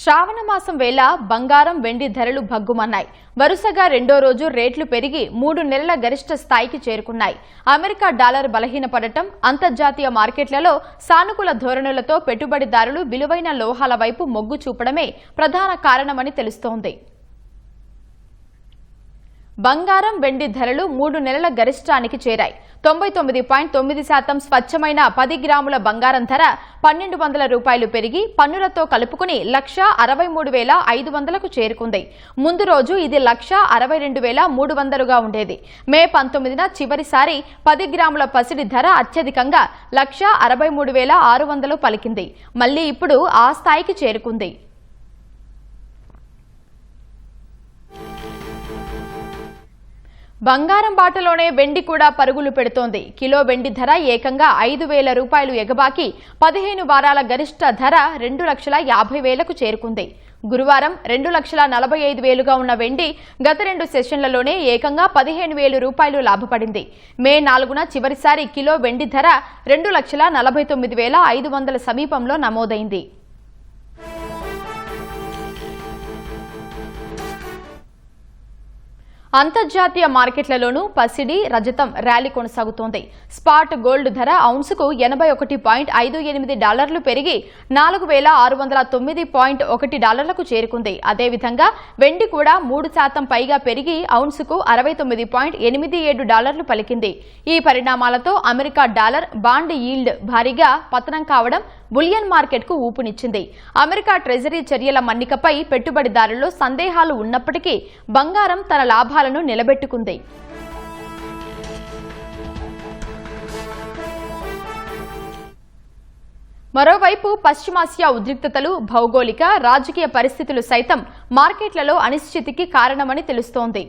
శ్రావణ మాసం వేళ బంగారం వెండి ధరలు భగ్గుమన్నాయి. వరుసగా రెండో రోజు రేట్లు పెరిగి 3 నెలల గరిష్ట స్థాయికి చేరుకున్నాయి. అమెరికా డాలర్ బలహీనపడటం, అంతర్జాతీయ మార్కెట్లలో సానుకూల ధోరణులతో పెట్టుబడిదారులు విలువైన లోహాల వైపు మొగ్గు చూపడమే ప్రధాన కారణమని తెలుస్తోంది. బంగారం వెండి ధరలు 3 నెలల గరిష్టానికి చేరాయి. 99.9% స్వచ్ఛమైన 10 గ్రాముల బంగారం ధర 1200 రూపాయలు పెరిగి పన్నులతో కలుపుకుని 1,63,500కు చేరుకుంది. ముందు రోజు ఇది 1,62,300గా ఉండేది. మే 19న చివరిసారి 10 గ్రాముల పసిడి ధర అత్యధికంగా 1,63,600 పలికింది. మళ్లీ ఇప్పుడు ఆ స్థాయికి చేరుకుంది. బంగారం బాటలోనే వెండి కూడా పరుగులు పెడుతోంది. కిలో వెండి ధర ఏకంగా 5,000 రూపాయలు ఎగబాకి 15 వారాల గరిష్ట ధర 2,50,000కు చేరుకుంది. గురువారం 2,45,000గా ఉన్న వెండి గత 2 సెషన్లలోనే ఏకంగా 15,000 రూపాయలు లాభపడింది. మే 4న చివరిసారి కిలో వెండి ధర 2,49,500 సమీపంలో నమోదైంది. అంతర్జాతీయ మార్కెట్లలోనూ పసిడి, రజతం ర్యాలీ కొనసాగుతోంది. స్పాట్ గోల్డ్ ధర ఔన్సుకు $81.58 పెరిగి $4,609.1కు చేరుకుంది. అదేవిధంగా వెండి కూడా 3% పైగా పెరిగి ఔన్సుకు $69.87 పలికింది. ఈ పరిణామాలతో అమెరికా డాలర్ బాండ్ యీల్డ్ భారీగా పతనం కావడం బులియన్ మార్కెట్కు ఊపునిచ్చింది. అమెరికా ట్రెజరీ చర్యల మన్నికపై పెట్టుబడిదారుల్లో సందేహాలు ఉన్నప్పటికీ బంగారం తన లాభాలను నిలబెట్టుకుంది. మరోవైపు పశ్చిమాసియా ఉద్రిక్తతలు, భౌగోళిక, రాజకీయ పరిస్థితులు సైతం మార్కెట్లలో అనిశ్చితికి కారణమని తెలుస్తోంది.